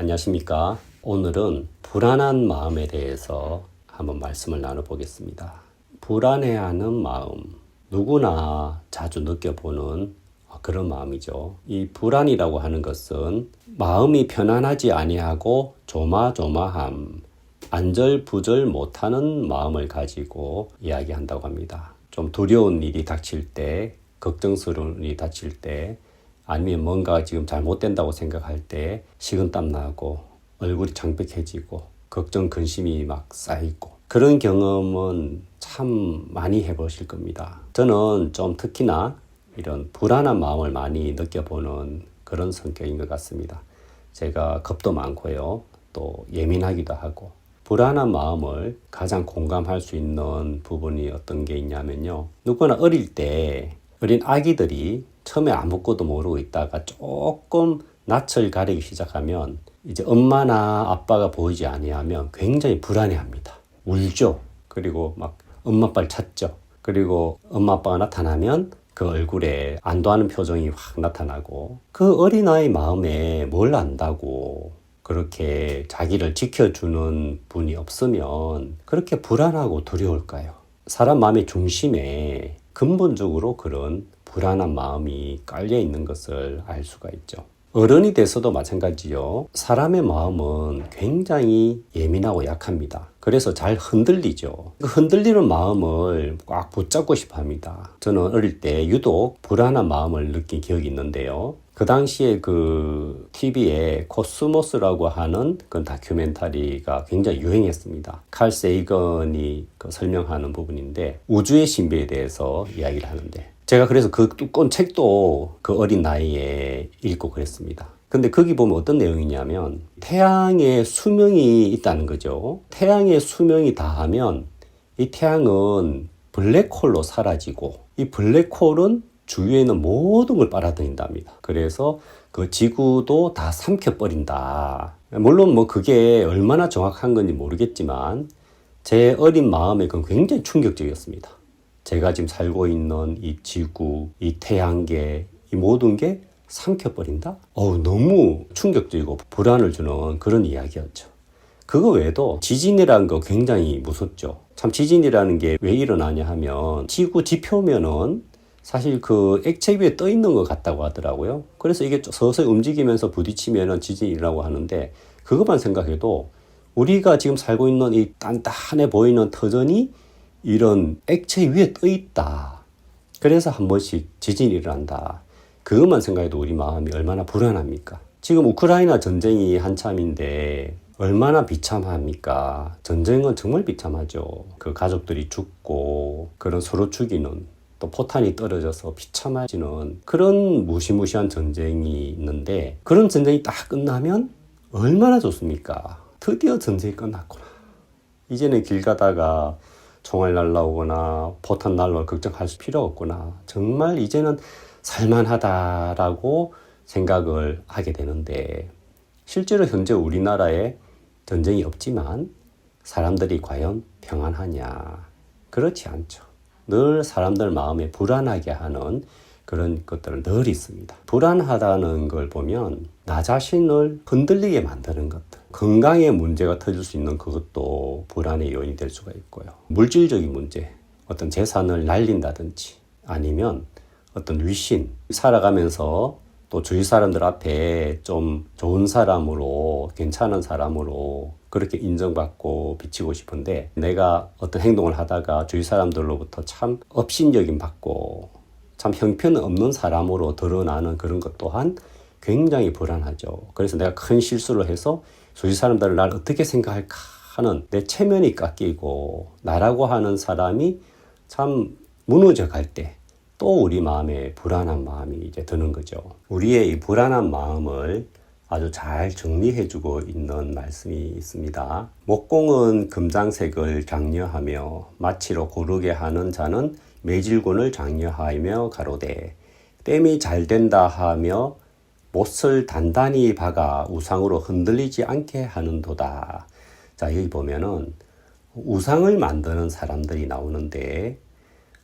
안녕하십니까. 오늘은 불안한 마음에 대해서 한번 말씀을 나눠보겠습니다. 불안해하는 마음, 누구나 자주 느껴보는 그런 마음이죠. 이 불안이라고 하는 것은 마음이 편안하지 아니하고 조마조마함, 안절부절 못하는 마음을 가지고 이야기한다고 합니다. 좀 두려운 일이 닥칠 때, 걱정스러운 일이 닥칠 때, 아니면 뭔가 지금 잘못된다고 생각할 때 식은땀 나고 얼굴이 창백해지고 걱정 근심이 막 쌓이고 그런 경험은 참 많이 해보실 겁니다. 저는 좀 특히나 이런 불안한 마음을 많이 느껴보는 그런 성격인 것 같습니다. 제가 겁도 많고요. 또 예민하기도 하고 불안한 마음을 가장 공감할 수 있는 부분이 어떤 게 있냐면요. 누구나 어릴 때 어린 아기들이 처음에 아무것도 모르고 있다가 조금 낯을 가리기 시작하면 이제 엄마나 아빠가 보이지 아니하면 굉장히 불안해합니다. 울죠. 그리고 막 엄마 아빠를 찾죠. 그리고 엄마 아빠가 나타나면 그 얼굴에 안도하는 표정이 확 나타나고 그 어린아이 마음에 뭘 안다고 그렇게 자기를 지켜주는 분이 없으면 그렇게 불안하고 두려울까요? 사람 마음의 중심에 근본적으로 그런 불안한 마음이 깔려 있는 것을 알 수가 있죠. 어른이 돼서도 마찬가지요. 사람의 마음은 굉장히 예민하고 약합니다. 그래서 잘 흔들리죠. 그 흔들리는 마음을 꽉 붙잡고 싶어 합니다. 저는 어릴 때 유독 불안한 마음을 느낀 기억이 있는데요. 그 당시에 그 TV에 코스모스라고 하는 그 다큐멘터리가 굉장히 유행했습니다. 칼 세이건이 설명하는 부분인데 우주의 신비에 대해서 이야기를 하는데 제가 그래서 그 두꺼운 책도 그 어린 나이에 읽고 그랬습니다. 근데 거기 보면 어떤 내용이냐면 태양에 수명이 있다는 거죠. 태양의 수명이 다하면 이 태양은 블랙홀로 사라지고 이 블랙홀은 주위에 있는 모든 걸 빨아들인답니다. 그래서 그 지구도 다 삼켜버린다. 물론 뭐 그게 얼마나 정확한 건지 모르겠지만 제 어린 마음에 그건 굉장히 충격적이었습니다. 제가 지금 살고 있는 이 지구, 이 태양계, 이 모든 게 삼켜버린다? 너무 충격적이고 불안을 주는 그런 이야기였죠. 그거 외에도 지진이라는 거 굉장히 무섭죠. 참 지진이라는 게 왜 일어나냐 하면 지구 지표면은 사실 그 액체 위에 떠 있는 것 같다고 하더라고요. 그래서 이게 서서히 움직이면서 부딪히면은 지진이라고 하는데 그것만 생각해도 우리가 지금 살고 있는 이 단단해 보이는 터전이 이런 액체 위에 떠 있다. 그래서 한 번씩 지진이 일어난다. 그것만 생각해도 우리 마음이 얼마나 불안합니까? 지금 우크라이나 전쟁이 한참인데 얼마나 비참합니까? 전쟁은 정말 비참하죠. 그 가족들이 죽고 그런 서로 죽이는 또 포탄이 떨어져서 비참해지는 그런 무시무시한 전쟁이 있는데 그런 전쟁이 딱 끝나면 얼마나 좋습니까? 드디어 전쟁이 끝났구나. 이제는 길 가다가 총알 날라오거나 포탄 날라올 걱정할 필요 없구나. 정말 이제는 살만하다라고 생각을 하게 되는데 실제로 현재 우리나라에 전쟁이 없지만 사람들이 과연 평안하냐? 그렇지 않죠. 늘 사람들 마음에 불안하게 하는 그런 것들은 늘 있습니다. 불안하다는 걸 보면 나 자신을 흔들리게 만드는 것들. 건강에 문제가 터질 수 있는 그것도 불안의 요인이 될 수가 있고요. 물질적인 문제, 어떤 재산을 날린다든지 아니면 어떤 위신, 살아가면서 또 주위 사람들 앞에 좀 좋은 사람으로, 괜찮은 사람으로 그렇게 인정받고 비치고 싶은데 내가 어떤 행동을 하다가 주위 사람들로부터 참 업신여김 받고 참 형편없는 사람으로 드러나는 그런 것 또한 굉장히 불안하죠. 그래서 내가 큰 실수를 해서 주위 사람들을 날 어떻게 생각할까 하는 내 체면이 깎이고 나라고 하는 사람이 참 무너져 갈 때 또 우리 마음에 불안한 마음이 이제 드는 거죠. 우리의 이 불안한 마음을 아주 잘 정리해주고 있는 말씀이 있습니다. 목공은 금장색을 장려하며 마치로 고르게 하는 자는 매질군을 장려하며 가로되 땜이 잘 된다 하며 못을 단단히 박아 우상으로 흔들리지 않게 하는도다. 자, 여기 보면은 우상을 만드는 사람들이 나오는데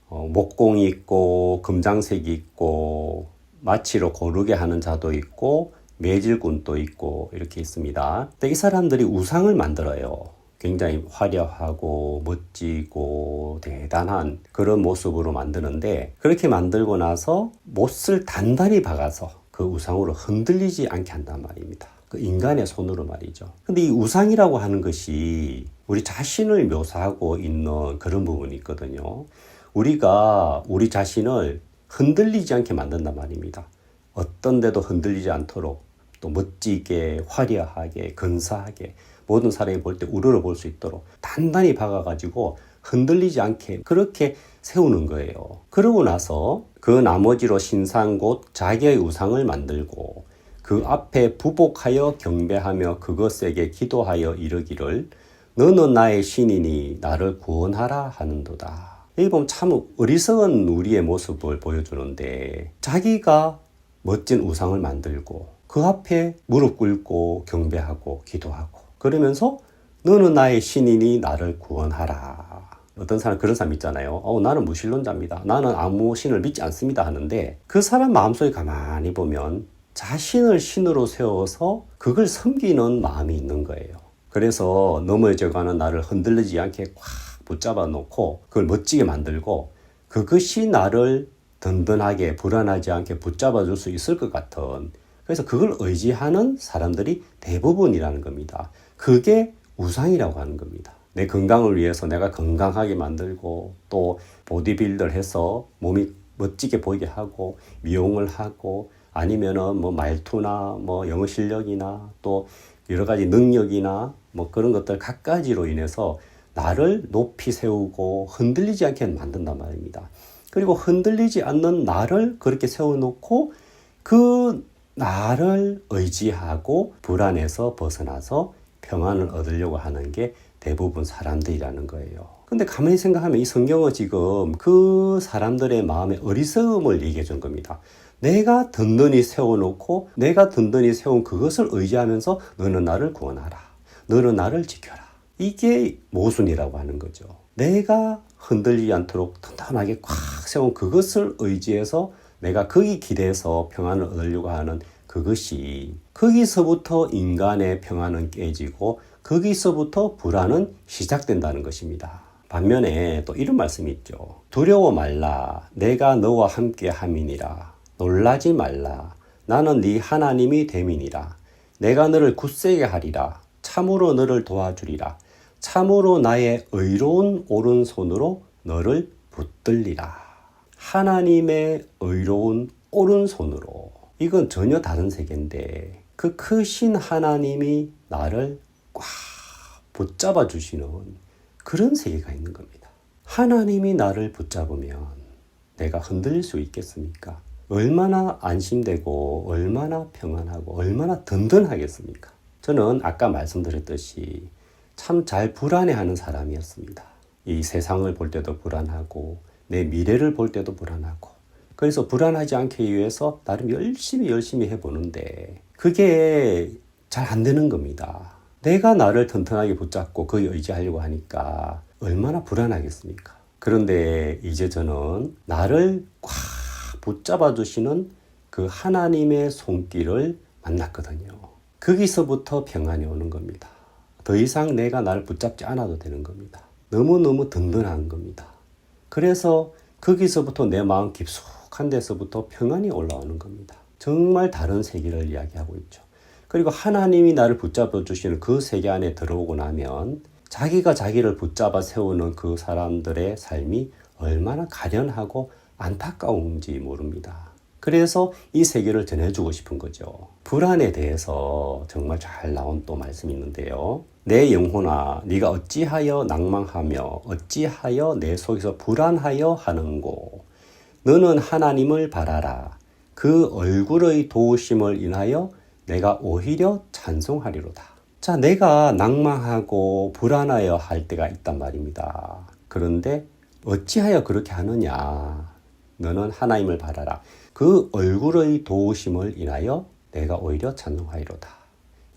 목공이 있고 금장색이 있고 마치로 고르게 하는 자도 있고 매질꾼도 있고 이렇게 있습니다. 근데 이 사람들이 우상을 만들어요. 굉장히 화려하고 멋지고 대단한 그런 모습으로 만드는데, 그렇게 만들고 나서 못을 단단히 박아서 그 우상으로 흔들리지 않게 한단 말입니다. 그 인간의 손으로 말이죠. 근데 이 우상이라고 하는 것이 우리 자신을 묘사하고 있는 그런 부분이 있거든요. 우리가 우리 자신을 흔들리지 않게 만든단 말입니다. 어떤 데도 흔들리지 않도록 또 멋지게 화려하게 근사하게 모든 사람이 볼 때 우러러 볼 수 있도록 단단히 박아가지고 흔들리지 않게 그렇게 세우는 거예요. 그러고 나서 그 나머지로 신상 곧 자기의 우상을 만들고 그 앞에 부복하여 경배하며 그것에게 기도하여 이르기를 너는 나의 신이니 나를 구원하라 하는도다. 여기 보면 참 어리석은 우리의 모습을 보여주는데, 자기가 멋진 우상을 만들고 그 앞에 무릎 꿇고 경배하고 기도하고 그러면서 너는 나의 신이니 나를 구원하라. 어떤 사람 그런 사람 있잖아요. 나는 무신론자입니다. 나는 아무 신을 믿지 않습니다 하는데, 그 사람 마음속에 가만히 보면 자신을 신으로 세워서 그걸 섬기는 마음이 있는 거예요. 그래서 넘어져가는 나를 흔들리지 않게 꽉 붙잡아 놓고 그걸 멋지게 만들고, 그것이 나를 든든하게 불안하지 않게 붙잡아 줄 수 있을 것 같은, 그래서 그걸 의지하는 사람들이 대부분이라는 겁니다. 그게 우상이라고 하는 겁니다. 내 건강을 위해서 내가 건강하게 만들고 또 보디빌더를 해서 몸이 멋지게 보이게 하고 미용을 하고 아니면은 뭐 말투나 뭐 영어 실력이나 또 여러 가지 능력이나 뭐 그런 것들 갖가지로 인해서 나를 높이 세우고 흔들리지 않게 만든단 말입니다. 그리고 흔들리지 않는 나를 그렇게 세워놓고 그 나를 의지하고 불안에서 벗어나서 평안을 얻으려고 하는 게 대부분 사람들이라는 거예요. 근데 가만히 생각하면 이 성경은 지금 그 사람들의 마음의 어리석음을 얘기해 준 겁니다. 내가 든든히 세워놓고 내가 든든히 세운 그것을 의지하면서 너는 나를 구원하라. 너는 나를 지켜라. 이게 모순이라고 하는 거죠. 내가 흔들리지 않도록 튼튼하게 꽉 세운 그것을 의지해서 내가 거기 기대서 평안을 얻으려고 하는 그것이, 거기서부터 인간의 평안은 깨지고 거기서부터 불안은 시작된다는 것입니다. 반면에 또 이런 말씀이 있죠. 두려워 말라. 내가 너와 함께 함이니라. 놀라지 말라. 나는 네 하나님이 됨이니라. 내가 너를 굳세게 하리라. 참으로 너를 도와주리라. 참으로 나의 의로운 오른손으로 너를 붙들리라. 하나님의 의로운 오른손으로. 이건 전혀 다른 세계인데 그 크신 하나님이 나를 꽉 붙잡아 주시는 그런 세계가 있는 겁니다. 하나님이 나를 붙잡으면 내가 흔들릴 수 있겠습니까? 얼마나 안심되고 얼마나 평안하고 얼마나 든든하겠습니까? 저는 아까 말씀드렸듯이 참 잘 불안해하는 사람이었습니다. 이 세상을 볼 때도 불안하고 내 미래를 볼 때도 불안하고, 그래서 불안하지 않기 위해서 나름 열심히 해보는데 그게 잘 안 되는 겁니다. 내가 나를 튼튼하게 붙잡고 거기 의지하려고 하니까 얼마나 불안하겠습니까? 그런데 이제 저는 나를 꽉 붙잡아 주시는 그 하나님의 손길을 만났거든요. 거기서부터 평안이 오는 겁니다. 더 이상 내가 나를 붙잡지 않아도 되는 겁니다. 너무너무 든든한 겁니다. 그래서 거기서부터 내 마음 깊숙한 데서부터 평안이 올라오는 겁니다. 정말 다른 세계를 이야기하고 있죠. 그리고 하나님이 나를 붙잡아 주시는 그 세계 안에 들어오고 나면 자기가 자기를 붙잡아 세우는 그 사람들의 삶이 얼마나 가련하고 안타까운지 모릅니다. 그래서 이 세계를 전해주고 싶은 거죠. 불안에 대해서 정말 잘 나온 또 말씀이 있는데요. 내 영혼아, 네가 어찌하여 낭망하며 어찌하여 내 속에서 불안하여 하는고. 너는 하나님을 바라라. 그 얼굴의 도우심을 인하여 내가 오히려 찬송하리로다. 자, 내가 낭망하고 불안하여 할 때가 있단 말입니다. 그런데 어찌하여 그렇게 하느냐. 너는 하나님을 바라라. 그 얼굴의 도우심을 인하여 내가 오히려 찬송하리로다.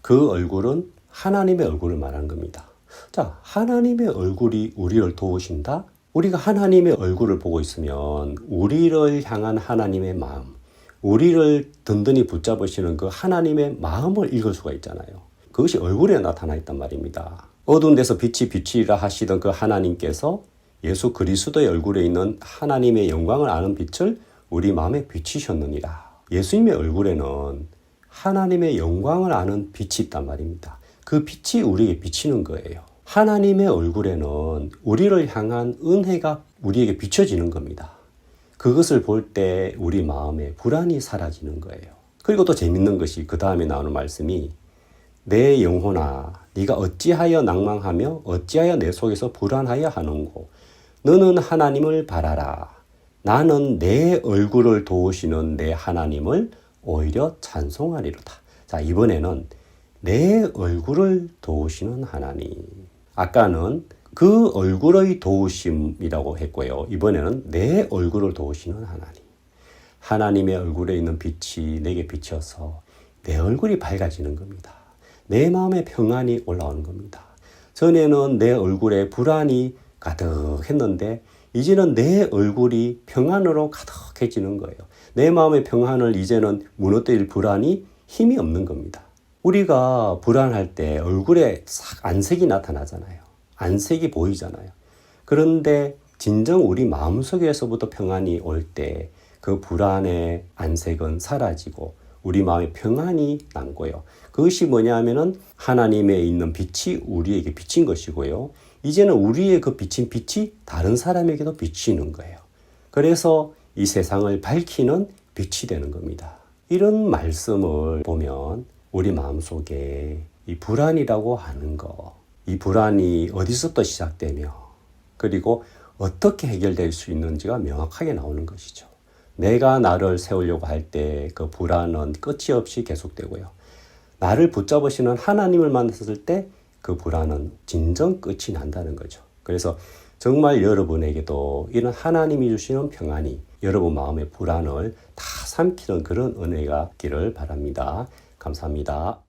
그 얼굴은 하나님의 얼굴을 말하는 겁니다. 자, 하나님의 얼굴이 우리를 도우신다? 우리가 하나님의 얼굴을 보고 있으면 우리를 향한 하나님의 마음, 우리를 든든히 붙잡으시는 그 하나님의 마음을 읽을 수가 있잖아요. 그것이 얼굴에 나타나 있단 말입니다. 어두운 데서 빛이 비치리라 하시던 그 하나님께서 예수 그리스도의 얼굴에 있는 하나님의 영광을 아는 빛을 우리 마음에 비치셨느니라. 예수님의 얼굴에는 하나님의 영광을 아는 빛이 있단 말입니다. 그 빛이 우리에게 비치는 거예요. 하나님의 얼굴에는 우리를 향한 은혜가 우리에게 비춰지는 겁니다. 그것을 볼 때 우리 마음에 불안이 사라지는 거예요. 그리고 또 재밌는 것이 그 다음에 나오는 말씀이 내 영혼아 네가 어찌하여 낭망하며 어찌하여 내 속에서 불안하여 하는고 너는 하나님을 바라라. 나는 내 얼굴을 도우시는 내 하나님을 오히려 찬송하리로다. 자, 이번에는 내 얼굴을 도우시는 하나님. 아까는 그 얼굴의 도우심이라고 했고요. 이번에는 내 얼굴을 도우시는 하나님. 하나님의 얼굴에 있는 빛이 내게 비쳐서 내 얼굴이 밝아지는 겁니다. 내 마음에 평안이 올라오는 겁니다. 전에는 내 얼굴에 불안이 가득했는데 이제는 내 얼굴이 평안으로 가득해지는 거예요. 내 마음의 평안을 이제는 무너뜨릴 불안이 힘이 없는 겁니다. 우리가 불안할 때 얼굴에 싹 안색이 나타나잖아요. 안색이 보이잖아요. 그런데 진정 우리 마음속에서부터 평안이 올 때 그 불안의 안색은 사라지고 우리 마음에 평안이 남고요. 그것이 뭐냐면은 하나님에 있는 빛이 우리에게 비친 것이고요. 이제는 우리의 그 비친 빛이 다른 사람에게도 비치는 거예요. 그래서 이 세상을 밝히는 빛이 되는 겁니다. 이런 말씀을 보면 우리 마음속에 이 불안이라고 하는 거, 이 불안이 어디서부터 시작되며 그리고 어떻게 해결될 수 있는지가 명확하게 나오는 것이죠. 내가 나를 세우려고 할 때 그 불안은 끝이 없이 계속되고요. 나를 붙잡으시는 하나님을 만났을 때 그 불안은 진정 끝이 난다는 거죠. 그래서 정말 여러분에게도 이런 하나님이 주시는 평안이 여러분 마음의 불안을 다 삼키는 그런 은혜가 있기를 바랍니다. 감사합니다.